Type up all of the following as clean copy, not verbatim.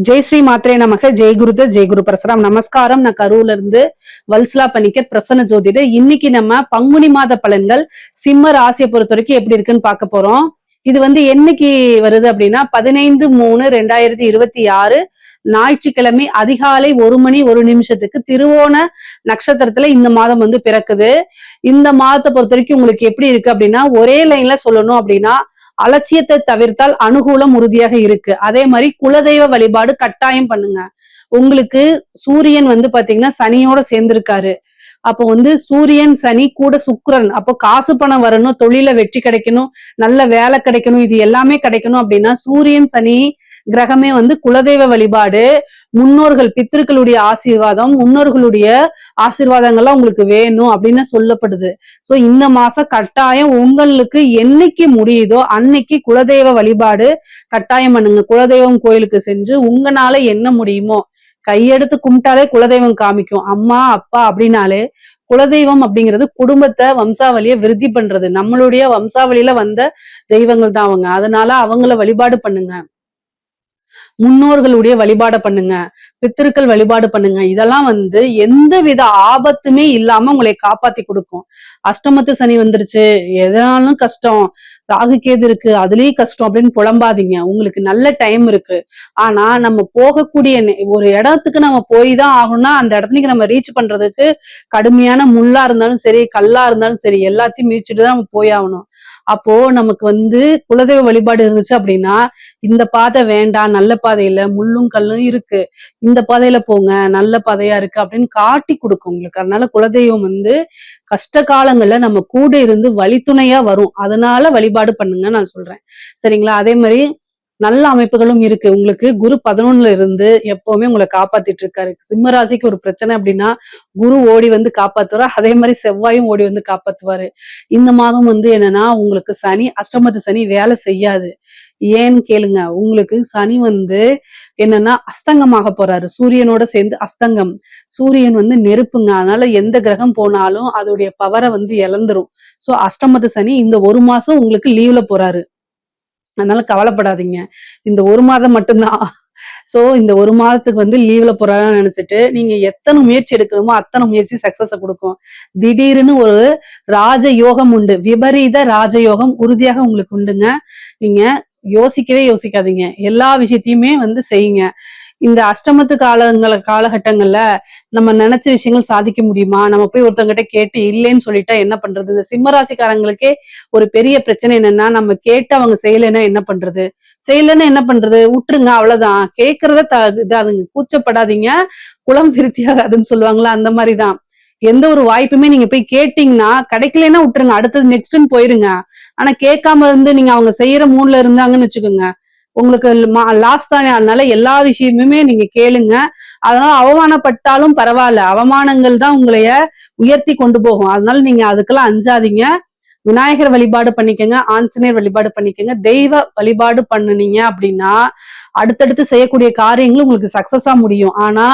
ஜெய் ஸ்ரீ மாத்ரே நமக. ஜெய் குருத ஜெய் குரு பரசுராம். நமஸ்காரம். நான் கரூர்ல இருந்து வல்சலா பணிக்கர் பிரசன்ன ஜோதிடர். இன்னைக்கு நம்ம பங்குனி மாத பலன்கள் சிம்ம ராசியை பொறுத்த வரைக்கும் எப்படி இருக்குன்னு பார்க்க போறோம். இது என்னைக்கு வருது அப்படின்னா 15/3/2026 ஞாயிற்றுக்கிழமை அதிகாலை 1 மணி 1 நிமிஷத்துக்கு திருவோண நட்சத்திரத்துல இந்த மாதம் பிறக்குது. இந்த மாதத்தை பொறுத்த வரைக்கும் உங்களுக்கு எப்படி இருக்கு அப்படின்னா, ஒரே லைன்ல சொல்லணும் அப்படின்னா, அலட்சியத்தை தவிர்த்தால் அனுகூலம் உறுதியாக இருக்கு. அதே மாதிரி குலதெய்வ வழிபாடு கட்டாயம் பண்ணுங்க. உங்களுக்கு சூரியன் பாத்தீங்கன்னா சனியோட சேர்ந்திருக்காரு. அப்போ சூரியன் சனி கூட சுக்கிரன், அப்போ காசு பணம் வரணும், தொழில வெற்றி கிடைக்கணும், நல்ல வேலை கிடைக்கணும், இது எல்லாமே கிடைக்கணும் அப்படின்னா சூரியன் சனி கிரகமே குலதெய்வ வழிபாடு, முன்னோர்கள் பித்திருக்களுடைய ஆசீர்வாதம், முன்னோர்களுடைய ஆசீர்வாதங்கள்லாம் உங்களுக்கு வேணும் அப்படின்னு சொல்லப்படுது. சோ இந்த மாசம் கட்டாயம் உங்களுக்கு என்னைக்கு முடியுதோ அன்னைக்கு குலதெய்வ வழிபாடு கட்டாயம் பண்ணுங்க. குலதெய்வம் கோயிலுக்கு சென்று உங்களால என்ன முடியுமோ கையெடுத்து கும்பிட்டாலே குலதெய்வம் காமிக்கும். அம்மா அப்பா அப்படின்னாலே குலதெய்வம் அப்படிங்கிறது குடும்பத்தை வம்சாவளியை விருத்தி பண்றது. நம்மளுடைய வம்சாவளியில வந்த தெய்வங்கள் தான் அவங்க. அதனால அவங்கள வழிபாடு பண்ணுங்க. முன்னோர்களுடைய வழிபாடு பண்ணுங்க, பித்திருக்கள் வழிபாடு பண்ணுங்க. இதெல்லாம் எந்தவித ஆபத்துமே இல்லாம உங்களை காப்பாத்தி கொடுக்கும். அஷ்டமத்து சனி வந்துருச்சு, எதனாலும் கஷ்டம், ராகு கேது இருக்கு அதுலயும் கஷ்டம் அப்படின்னு புலம்பாதீங்க. உங்களுக்கு நல்ல டைம் இருக்கு. ஆனா நம்ம போகக்கூடிய ஒரு இடத்துக்கு நம்ம போய் தான் ஆகணும்னா அந்த இடத்துக்கு நம்ம ரீச் பண்றதுக்கு கடுமையான முள்ளா இருந்தாலும் சரி, கல்லா இருந்தாலும் சரி, எல்லாத்தையும் மீச்சிட்டு தான் நம்ம போய் ஆகணும். அப்போ நமக்கு குலதெய்வ வழிபாடு இருந்துச்சு அப்படின்னா, இந்த பாதை வேண்டாம், நல்ல பாதையில முள்ளும் கல்லும் இருக்கு, இந்த பாதையில போங்க, நல்ல பாதையா இருக்கு அப்படின்னு காட்டி கொடுக்கும் உங்களுக்கு. அதனால குலதெய்வம் கஷ்ட காலங்கள்ல நம்ம கூட இருந்து வழித்துணையா வரும். அதனால வழிபாடு பண்ணுங்க நான் சொல்றேன். சரிங்களா? அதே மாதிரி நல்ல அமைப்புகளும் இருக்கு. உங்களுக்கு குரு 11ல இருந்து எப்பவுமே உங்களை காப்பாத்திட்டு இருக்காரு. சிம்ம ராசிக்கு ஒரு பிரச்சனை அப்படின்னா குரு ஓடி காப்பாத்துவாரு. அதே மாதிரி செவ்வாயும் ஓடி காப்பாத்துவாரு. இந்த மாதம் என்னன்னா உங்களுக்கு சனி, அஷ்டமத்து சனி வேலை செய்யாது. ஏன்னு கேளுங்க. உங்களுக்கு சனி என்னன்னா அஸ்தங்கமாக போறாரு. சூரியனோட சேர்ந்து அஸ்தங்கம். சூரியன் நெருப்புங்க. அதனால எந்த கிரகம் போனாலும் அதோடைய பவரை இழந்துரும். சோ அஷ்டமத்து சனி இந்த 1 மாசம் உங்களுக்கு லீவ்ல போறாரு. அதனால கவலைப்படாதீங்க. இந்த 1 மாதம் மட்டும்தான். சோ இந்த 1 மாதத்துக்கு லீவ்ல போறான்னு நினைச்சிட்டு நீங்க எத்தனை முயற்சி எடுக்கணுமோ அத்தனை முயற்சி சக்சஸ கொடுக்கும். திடீர்னு ஒரு ராஜயோகம் உண்டு, விபரீத ராஜயோகம் உறுதியாக உங்களுக்கு உண்டுங்க. நீங்க யோசிக்கவே யோசிக்காதீங்க. எல்லா விஷயத்தையுமே செய்யுங்க. இந்த அஷ்டமத்து காலகட்டங்கள்ல நம்ம நினைச்ச விஷயங்கள் சாதிக்க முடியுமா? நம்ம போய் ஒருத்தவங்கிட்ட கேட்டு இல்லைன்னு சொல்லிட்டா என்ன பண்றது? இந்த சிம்மராசிக்காரங்களுக்கே ஒரு பெரிய பிரச்சனை என்னன்னா, நம்ம கேட்டு அவங்க செய்யலைன்னா என்ன பண்றது? செய்யலைன்னா என்ன பண்றது? விட்டுருங்க, அவ்வளவுதான். கேட்கறத இதாதுங்க, கூச்சப்படாதீங்க, குளம் விருத்தியாகாதுன்னு சொல்லுவாங்களா, அந்த மாதிரிதான். எந்த ஒரு வாய்ப்புமே நீங்க போய் கேட்டீங்கன்னா கிடைக்கலன்னா விட்டுருங்க, அடுத்தது நெக்ஸ்ட்ன்னு போயிருங்க. ஆனா கேட்காம நீங்க அவங்க செய்யற மூட்ல இருந்தாங்கன்னு வச்சுக்கோங்க, உங்களுக்கு லாஸ் தானே. அதனால எல்லா விஷயமுமே நீங்க கேளுங்க. அதனால அவமானப்பட்டாலும் பரவாயில்ல, அவமானங்கள் தான் உங்களைய உயர்த்தி கொண்டு போகும். அதனால நீங்க அதுக்கெல்லாம் அஞ்சாதீங்க. விநாயகர் வழிபாடு பண்ணிக்கங்க, ஆஞ்சநேயர் வழிபாடு பண்ணிக்கங்க. தெய்வ வழிபாடு பண்ணுனீங்க அப்படின்னா அடுத்தடுத்து செய்யக்கூடிய காரியங்கள் உங்களுக்கு சக்சஸா முடியும். ஆனா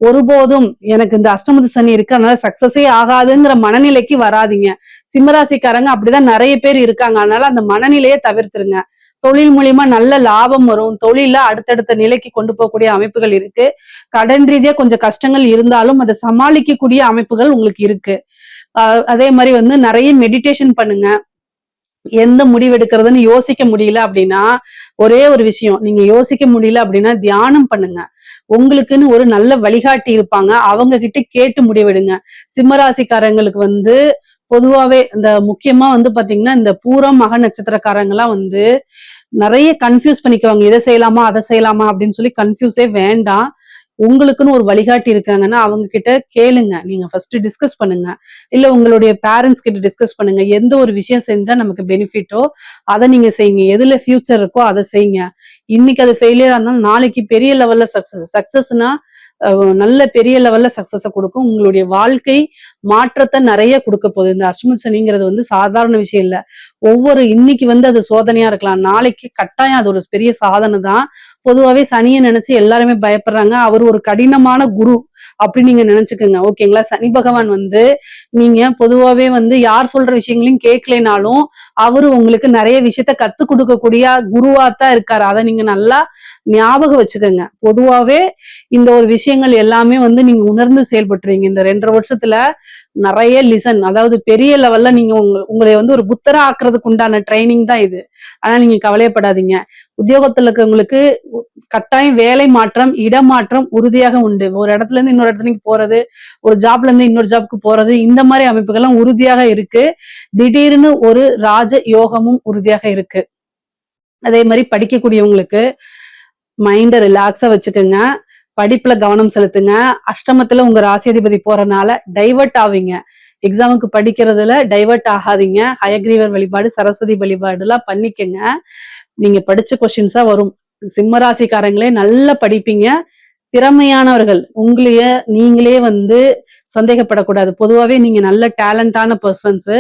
ஒருபோதும் எனக்கு இந்த அஷ்டமத்து சனி இருக்கு அதனால சக்சஸே ஆகாதுங்கிற மனநிலைக்கு வராதிங்க. சிம்மராசிக்காரங்க அப்படிதான் நிறைய பேர் இருக்காங்க. அதனால அந்த மனநிலையை தவிர்த்துருங்க. தொழில் மூலியமா நல்ல லாபம் வரும். தொழில அடுத்தடுத்த நிலைக்கு கொண்டு போகக்கூடிய அமைப்புகள் இருக்கு. கடன் ரீதியா கொஞ்சம் கஷ்டங்கள் இருந்தாலும் அதை சமாளிக்கக்கூடிய அமைப்புகள் உங்களுக்கு இருக்கு. அதே மாதிரி நிறைய மெடிடேஷன் பண்ணுங்க. எந்த முடிவு எடுக்கிறதுன்னு யோசிக்க முடியல அப்படின்னா ஒரே ஒரு விஷயம், நீங்க யோசிக்க முடியல அப்படின்னா தியானம் பண்ணுங்க. உங்களுக்குன்னு ஒரு நல்ல வழிகாட்டி இருப்பாங்க, அவங்க கிட்ட கேட்டு முடிவெடுங்க. சிம்மராசிக்காரங்களுக்கு பொதுவாவே இந்த முக்கியமா பாத்தீங்கன்னா இந்த பூரம் மக நட்சத்திரக்காரங்க எல்லாம் நிறைய கன்ஃபியூஸ் பண்ணிக்குவாங்க. இதை செய்யலாமா அதை செய்யலாமா அப்படின்னு சொல்லி கன்ஃபியூஸே வேண்டாம். உங்களுக்குன்னு ஒரு வழிகாட்டி இருக்காங்கன்னா அவங்க கிட்ட கேளுங்க. நீங்க ஃபர்ஸ்ட் டிஸ்கஸ் பண்ணுங்க. இல்ல உங்களுடைய பேரண்ட்ஸ் கிட்ட டிஸ்கஸ் பண்ணுங்க. எந்த ஒரு விஷயம் செஞ்சா நமக்கு பெனிஃபிட்டோ அதை நீங்க செய்யுங்க. எதுல ஃபியூச்சர் இருக்கோ அதை செய்யுங்க. இன்னைக்கு அது ஃபெயிலியர் ஆனாலும் நாளைக்கு பெரிய லெவல்ல சக்சஸ்னா நல்ல பெரிய லெவல்ல சக்சஸ கொடுக்கும். உங்களுடைய வாழ்க்கை மாற்றத்தை நிறைய கொடுக்க போகுது. இந்த அஷ்டம சனிங்கிறது சாதாரண விஷயம் இல்ல. இன்னைக்கு அது சோதனையா இருக்கலாம், நாளைக்கு கட்டாயம் அது ஒரு பெரிய சாதனை தான். பொதுவாவே சனியை நினைச்சு எல்லாருமே பயப்படுறாங்க. அவர் ஒரு கடினமான குரு அப்படி நீங்க நினைச்சுக்கோங்க. ஓகேங்களா? சனி பகவான் நீங்க பொதுவாவே யார் சொல்ற விஷயங்களையும் கேட்கலைனாலும் அவரு உங்களுக்கு நிறைய விஷயத்த கத்து கொடுக்கக்கூடிய குருவாத்தான் இருக்காரு. அதை நீங்க நல்லா ஞாபகம் வச்சுக்கோங்க. பொதுவாவே இந்த ஒரு விஷயங்கள் எல்லாமே வந்து நீங்க உணர்ந்து செயல்பட்டுருவீங்க. இந்த 2.5 வருஷத்துல நிறைய லிசன், அதாவது பெரிய லெவல்ல நீங்க உங்களை வந்து ஒரு புத்தரா ஆக்குறதுக்கு உண்டான ட்ரைனிங் தான் இது. ஆனா நீங்க கவலையப்படாதீங்க. உத்தியோகத்துல இருக்கவங்களுக்கு கட்டாயம் வேலை மாற்றம், இடமாற்றம் உறுதியாக உண்டு. ஒரு இடத்துல இருந்து இன்னொரு இடத்துக்கு போறது, ஒரு ஜாப்ல இருந்து இன்னொரு ஜாப்க்கு போறது, இந்த மாதிரி அமைப்புகள்லாம் உறுதியாக இருக்கு. திடீர்னு ஒரு ராஜ யோகமும் உறுதியாக இருக்கு. அதே மாதிரி படிக்கக்கூடியவங்களுக்கு மைண்ட ரிலாக்ஸா வச்சுக்கோங்க. படிப்புல கவனம் செலுத்துங்க. அஷ்டமத்துல உங்க ராசியாதிபதி போறனால டைவர்ட் ஆவீங்க. எக்ஸாமுக்கு படிக்கிறதுல டைவர்ட் ஆகாதீங்க. ஹயக்ரீவர் வழிபாடு, சரஸ்வதி வழிபாடு எல்லாம் பண்ணிக்கங்க. நீங்க படிச்ச கொஸ்டின்ஸா வரும். சிம்ம ராசிக்காரங்களே நல்லா படிப்பீங்க. திறமையானவர்கள். உங்களைய நீங்களே வந்து சந்தேகப்படக்கூடாது. பொதுவாவே நீங்க நல்ல டேலண்டான பெர்சன்ஸ்.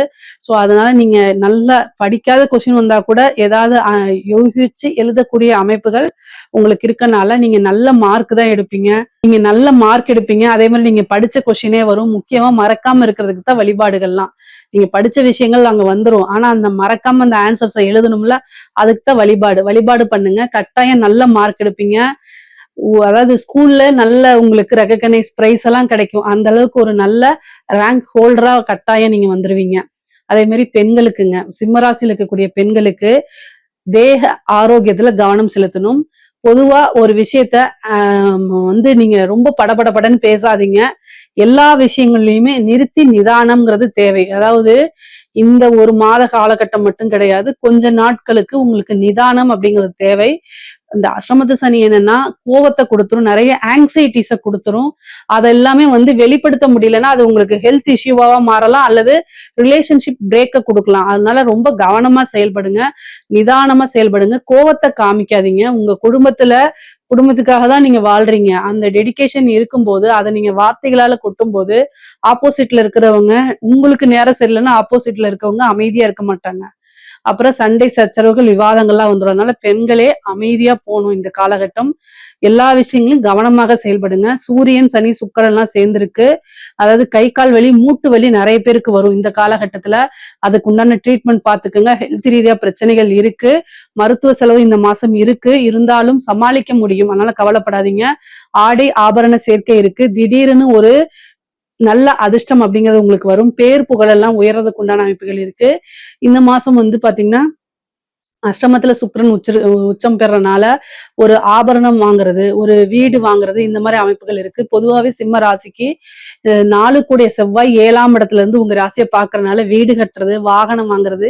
சோ அதனால நீங்க நல்லா படிக்காத கொஸ்டின் வந்தா கூட ஏதாவது யோசிச்சு எழுதக்கூடிய அமைப்புகள் உங்களுக்கு இருக்கனால நீங்க நல்ல மார்க் தான் எடுப்பீங்க. நீங்க நல்ல மார்க் எடுப்பீங்க. அதே மாதிரி நீங்க படிச்ச கொஸ்டினே வரும். முக்கியமா மறக்காம இருக்கிறதுக்கு தான் வழிபாடுகள்லாம். நீங்க படிச்ச விஷயங்கள் அங்க வந்துரும். ஆனா அந்த மறக்காம அந்த ஆன்சர்ஸை எழுதணும்ல, அதுக்கு தான் வழிபாடு பண்ணுங்க. கட்டாயம் நல்ல மார்க் எடுப்பீங்க. அதாவது ஸ்கூல்ல நல்ல உங்களுக்கு ரெகக்னைஸ் பிரைஸ் எல்லாம் கிடைக்கும். அந்த அளவுக்கு ஒரு நல்ல ரேங்க் ஹோல்டரா கட்டாயம் நீங்க வந்துருவீங்க. அதே மாதிரி பெண்களுக்குங்க, சிம்மராசியில் இருக்கக்கூடிய பெண்களுக்கு தேக ஆரோக்கியத்துல கவனம் செலுத்தணும். பொதுவா ஒரு விஷயத்த வந்து நீங்க ரொம்ப படபடன்னு பேசாதீங்க. எல்லா விஷயங்கள்லயுமே நிறுத்தி நிதானம்ங்கிறது தேவை. அதாவது இந்த ஒரு மாத காலகட்டம் மட்டும் கிடையாது, கொஞ்ச நாட்களுக்கு உங்களுக்கு நிதானம் அப்படிங்கிறது தேவை. இந்த அஷ்டமத்து சனி என்னன்னா கோவத்தை கொடுத்துரும், நிறைய ஆங்ஸைட்டிஸை கொடுத்துரும். அதெல்லாமே வந்து வெளிப்படுத்த முடியலன்னா அது உங்களுக்கு ஹெல்த் இஷ்யூவா மாறலாம், அல்லது ரிலேஷன்ஷிப் பிரேக்க கொடுக்கலாம். அதனால ரொம்ப கவனமா செயல்படுங்க, நிதானமா செயல்படுங்க. கோவத்தை காமிக்காதீங்க. உங்க குடும்பத்துக்காக தான் நீங்க வாழ்றீங்க. அந்த டெடிகேஷன் இருக்கும்போது அதை நீங்க வார்த்தைகளால கொட்டும் போது ஆப்போசிட்ல இருக்கிறவங்க, உங்களுக்கு நேரம் சரியில்லைன்னா ஆப்போசிட்ல இருக்கவங்க அமைதியா இருக்க மாட்டாங்க. அப்புறம் சண்டை சச்சரவுகள் விவாதங்கள்லாம் வந்துடும். அதனால பெண்களே அமைதியா போகணும் இந்த காலகட்டம். எல்லா விஷயங்களும் கவனமாக செயல்படுங்க. சூரியன், சனி, சுக்கிரன் எல்லாம் சேர்ந்திருக்கு. அதாவது கை கால் வலி, மூட்டு வலி நிறைய பேருக்கு வரும் இந்த காலகட்டத்துல. அதுக்கு உண்டான ட்ரீட்மெண்ட் பார்த்துக்குங்க. ஹெல்த் ரீதியா பிரச்சனைகள் இருக்கு. மருத்துவ செலவு இந்த மாசம் இருக்கு. இருந்தாலும் சமாளிக்க முடியும். அதனால கவலைப்படாதீங்க. ஆடை ஆபரண சேர்க்கை இருக்கு. திடீர்னு ஒரு நல்ல அதிர்ஷ்டம் அப்படிங்கிறது உங்களுக்கு வரும். பேர் புகழ் எல்லாம் உயர்றதுக்கு உண்டான அமைப்புகள் இருக்கு. இந்த மாசம் வந்து பாத்தீங்கன்னா அஷ்டமத்துல சுக்கிரன் உச்சம் பெறனால ஒரு ஆபரணம் வாங்குறது, ஒரு வீடு வாங்குறது, இந்த மாதிரி அமைப்புகள் இருக்கு. பொதுவாவே சிம்ம ராசிக்கு 4 கூடிய செவ்வாய் 7ஆம் இடத்துல இருந்து உங்க ராசியை பாக்குறதுனால வீடு கட்டுறது, வாகனம் வாங்குறது,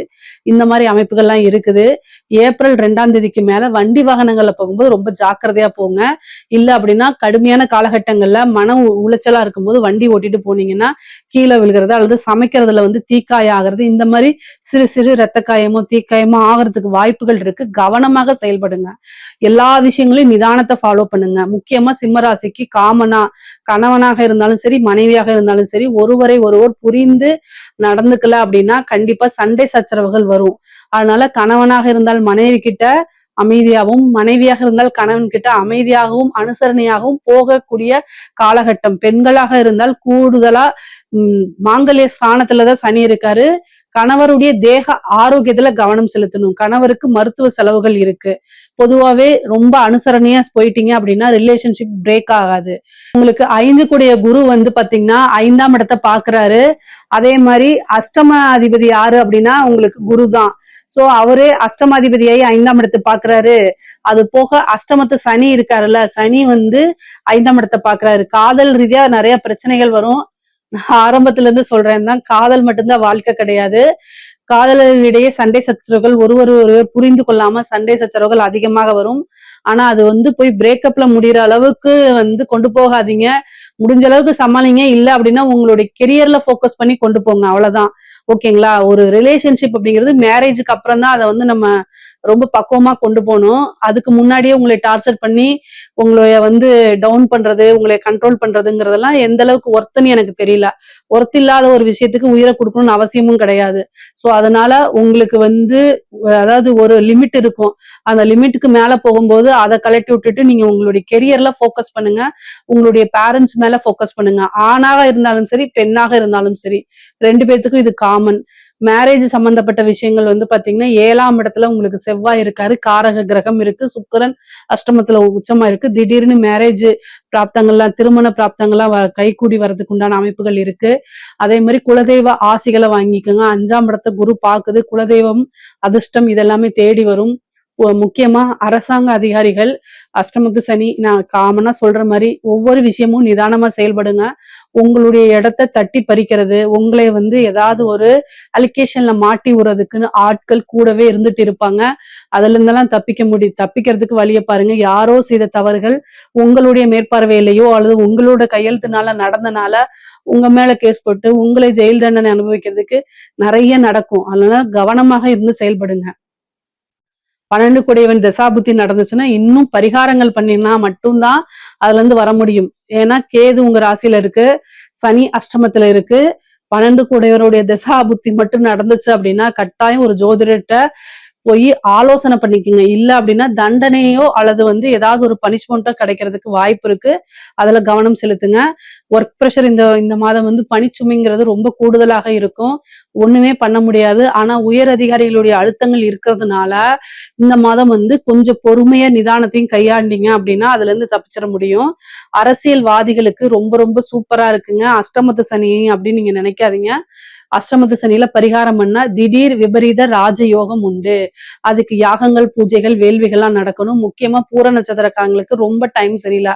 இந்த மாதிரி அமைப்புகள்லாம் இருக்குது. ஏப்ரல் 2ஆம் தேதிக்கு மேல வண்டி வாகனங்கள்ல போகும்போது ரொம்ப ஜாக்கிரதையா போங்க. இல்ல அப்படின்னா கடுமையான காலகட்டங்கள்ல மன உளைச்சலா இருக்கும்போது வண்டி ஓட்டிட்டு போனீங்கன்னா கீழே விழுகிறது, அல்லது சமைக்கிறதுல வந்து தீக்காயம் ஆகிறது, இந்த மாதிரி சிறு சிறு ரத்த காயமோ தீக்காயமோ ஆகிறதுக்கு வாய்ப்புகள் இருக்கு. கவனமாக செயல்படுங்க. எல்லா விஷயங்களையும் நிதானத்தை ஃபாலோ பண்ணுங்க. முக்கியமா சிம்மராசிக்கு காமனா கணவனாக இருந்தாலும் சரி, மனைவியாக இருந்தாலும் சரி, ஒருவரை ஒருவர் புரிந்து நடந்துக்கல அப்படின்னா கண்டிப்பா சண்டை சச்சரவுகள் வரும். அதனால கணவனாக இருந்தால் மனைவி கிட்ட அமைதியாகவும், மனைவியாக இருந்தால் கணவன் கிட்ட அமைதியாகவும் அனுசரணையாகவும் போகக்கூடிய காலகட்டம். பெண்களாக இருந்தால் கூடுதலா மாங்கல்ய ஸ்தானத்துலதான் சனி இருக்காரு. கணவருடைய தேக ஆரோக்கியத்துல கவனம் செலுத்தணும். கணவருக்கு மருத்துவ செலவுகள் இருக்கு. பொதுவாவே ரொம்ப அனுசரணையா போயிட்டீங்க அப்படின்னா ரிலேஷன்ஷிப் பிரேக் ஆகாது. உங்களுக்கு 5 கூடிய குரு வந்து பாத்தீங்கன்னா 5ஆம் இடத்தை பாக்குறாரு. அதே மாதிரி அஷ்டம அதிபதி யாரு அப்படின்னா உங்களுக்கு குரு தான். சோ அவரே அஷ்டமாதிபதியாகி 5ஆம் இடத்தை பாக்குறாரு. அது போக அஷ்டமத்து சனி இருக்காருல்ல, சனி வந்து 5ஆம் இடத்தை பாக்குறாரு. காதல் ரீதியா நிறைய பிரச்சனைகள் வரும். ஆரம்பத்துல இருந்து சொல்றேன் தான், காதல் மட்டும்தான் வாழ்க்கை கிடையாது. காதலர்களிடையே சண்டை சச்சரவுகள், ஒருவர் ஒருவர் புரிந்து கொள்ளாம சண்டை சச்சரவுகள் அதிகமாக வரும். ஆனா அது வந்து போய் பிரேக்கப்ல முடியற அளவுக்கு வந்து கொண்டு போகாதீங்க. முடிஞ்ச அளவுக்கு சமாளிங்க. இல்ல அப்படின்னா உங்களுடைய கெரியர்ல போக்கஸ் பண்ணி கொண்டு போங்க, அவ்வளவுதான். ஓகேங்களா? ஒரு ரிலேஷன்ஷிப் அப்படிங்கிறது மேரேஜுக்கு அப்புறம் தான் அதை வந்து நம்ம ரொம்ப பக்குவமா கொண்டு போகணும். அதுக்கு முன்னாடியே உங்களை டார்ச்சர் பண்ணி உங்களை வந்து டவுன் பண்றது, உங்களை கண்ட்ரோல் பண்றதுங்கிறதெல்லாம் எந்த அளவுக்கு ஒர்த்துன்னு எனக்கு தெரியல. ஒர்த் இல்லாத ஒரு விஷயத்துக்கு உயிரை கொடுக்கணும்னு அவசியமும் கிடையாது. சோ அதனால உங்களுக்கு வந்து அதாவது ஒரு லிமிட் இருக்கும். அந்த லிமிட்டுக்கு மேல போகும்போது அதை கலட்டி விட்டுட்டு நீங்க உங்களுடைய கெரியர்ல போக்கஸ் பண்ணுங்க. உங்களுடைய பேரண்ட்ஸ் மேல போக்கஸ் பண்ணுங்க. ஆணாக இருந்தாலும் சரி, பெண்ணாக இருந்தாலும் சரி, 2 பேத்துக்கும் இது காமன். மேரேஜ் சம்பந்தப்பட்ட விஷயங்கள் வந்து பாத்தீங்கன்னா 7ஆம் இடத்துல உங்களுக்கு செவ்வாய் இருக்காரு, காரக கிரகம் இருக்கு, சுக்கிரன் அஷ்டமத்துல உச்சமா இருக்கு. திடீர்னு மேரேஜ் பிராப்தங்கள்லாம் திருமண பிராப்தங்கள்லாம் கைகூடி வர்றதுக்கு உண்டான அமைப்புகள் இருக்கு. அதே மாதிரி குலதெய்வ ஆசிகளை வாங்கிக்கோங்க. 5ஆம் இடத்தை குரு பாக்குது. குலதெய்வம் அதிர்ஷ்டம் இதெல்லாமே தேடி வரும். முக்கியமா அரசாங்க அதிகாரிகள், அஷ்டமத்து சனி நான் காமனா சொல்ற மாதிரி ஒவ்வொரு விஷயமும் நிதானமா செயல்படுங்க. உங்களுடைய இடத்த தட்டி பறிக்கிறது, உங்களை வந்து ஏதாவது ஒரு அலிகேஷன்ல மாட்டி விடுறதுக்குன்னு ஆட்கள் கூடவே இருந்துட்டு இருப்பாங்க. அதுல இருந்தெல்லாம் தப்பிக்கிறதுக்கு வழியை பாருங்க. யாரோ செய்த தவறுகள் உங்களுடைய மேற்பார்வையிலையோ அல்லது உங்களோட கையெழுத்துனால நடந்தனால உங்க மேல கேஸ் போட்டு உங்களை ஜெயில் தண்டனை அனுபவிக்கிறதுக்கு நிறைய நடக்கும். அதனால கவனமாக இருந்து செயல்படுங்க. 12 குடையவன் தசாபுத்தி நடந்துச்சுன்னா இன்னும் பரிகாரங்கள் பண்ணினா மட்டும்தான் அதுல இருந்து வர முடியும். ஏன்னா கேது உங்க ராசியில இருக்கு, சனி அஷ்டமத்துல இருக்கு. 12 குடையவருடைய தசாபுத்தி மட்டும் நடந்துச்சு அப்படின்னா கட்டாயம் ஒரு ஜோதிடர்கிட்ட போய் ஆலோசனை பண்ணிக்கோங்க. இல்ல அப்படின்னா தண்டனையோ அல்லது வந்து ஏதாவது ஒரு பனிஷ்மெண்ட்டோ கிடைக்கிறதுக்கு வாய்ப்பு இருக்கு. அதுல கவனம் செலுத்துங்க. ஒர்க் ப்ரெஷர் இந்த இந்த மாதம் வந்து பணிச்சுமைங்கிறது ரொம்ப கூடுதலாக இருக்கும். ஒண்ணுமே பண்ண முடியாது. ஆனா உயர் அதிகாரிகளுடைய அழுத்தங்கள் இருக்கிறதுனால இந்த மாதம் வந்து கொஞ்சம் பொறுமையா நிதானத்தையும் கையாண்டீங்க அப்படின்னா அதுல இருந்து தப்பிச்சிட முடியும். அரசியல்வாதிகளுக்கு ரொம்ப ரொம்ப சூப்பரா இருக்குங்க. அஷ்டமத்து சனி அப்படின்னு நீங்க நினைக்காதீங்க. அஷ்டமத்து சனியில பரிகாரம் பண்ணா திடீர் விபரீத ராஜயோகம் உண்டு. அதுக்கு யாகங்கள், பூஜைகள், வேள்விகள்லாம் நடக்கணும். முக்கியமா பூர நட்சத்திரக்காரங்களுக்கு ரொம்ப டைம் சரியில்லை.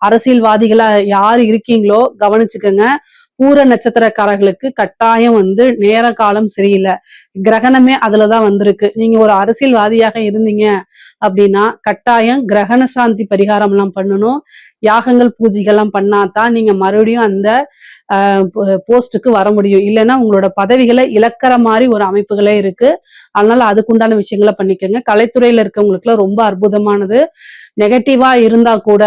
அரசியல்வாதிகளா யாரு இருக்கீங்களோ கவனிச்சுக்கோங்க. பூர நட்சத்திரக்காரர்களுக்கு கட்டாயம் வந்து நேர காலம் சரியில்லை. கிரகணமே அதுலதான் வந்திருக்கு. நீங்க ஒரு அரசியல்வாதியாக இருந்தீங்க அப்படின்னா கட்டாயம் கிரகண சாந்தி பரிகாரம் எல்லாம் பண்ணணும். யாகங்கள், பூஜைகள்லாம் பண்ணாதான் நீங்க மறுபடியும் அந்த போஸ்டுக்கு வர முடியும். இல்லைன்னா உங்களோட பதவிகளை இழக்கிற மாதிரி ஒரு அமைப்புகளே இருக்கு. அதனால அதுக்குண்டான விஷயங்களை பண்ணிக்கோங்க. கலைத்துறையில இருக்கவங்களுக்கு எல்லாம் ரொம்ப அற்புதமானது. நெகட்டிவா இருந்தா கூட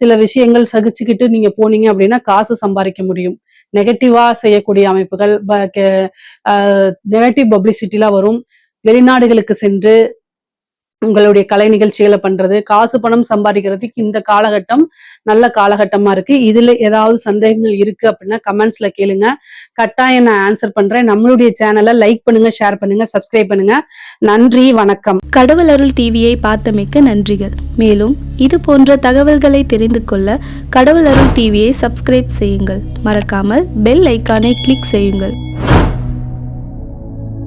சில விஷயங்கள் சகிச்சுக்கிட்டு நீங்க போனீங்க அப்படின்னா காசு சம்பாதிக்க முடியும். நெகட்டிவா செய்யக்கூடிய அமைப்புகள், நெகட்டிவ் பப்ளிசிட்டிலாம் வரும். வெளிநாடுகளுக்கு சென்று உங்களுடைய கலை நிகழ்ச்சிகளை பண்றது, காசு பணம் சம்பாதிக்கிறதுக்கு இந்த காலகட்டம் நல்ல காலகட்டமா இருக்கு. இதுல ஏதாவது சந்தேகங்கள் இருக்கு அப்படின்னா கமெண்ட்ஸ்ல கேளுங்க. கட்டாயம் நான் ஆன்சர் பண்றேன். நம்மளுடைய சேனலை லைக் பண்ணுங்க, ஷேர் பண்ணுங்க, சப்ஸ்கிரைப் பண்ணுங்க. நன்றி, வணக்கம். கடவுள் அருள் டிவியை பார்த்தமைக்கு நன்றிகள். மேலும் இது போன்ற தகவல்களை தெரிந்து கொள்ள கடவுள் அருள் டிவியை சப்ஸ்கிரைப் செய்யுங்கள். மறக்காமல் பெல் ஐக்கானை கிளிக் செய்யுங்கள்.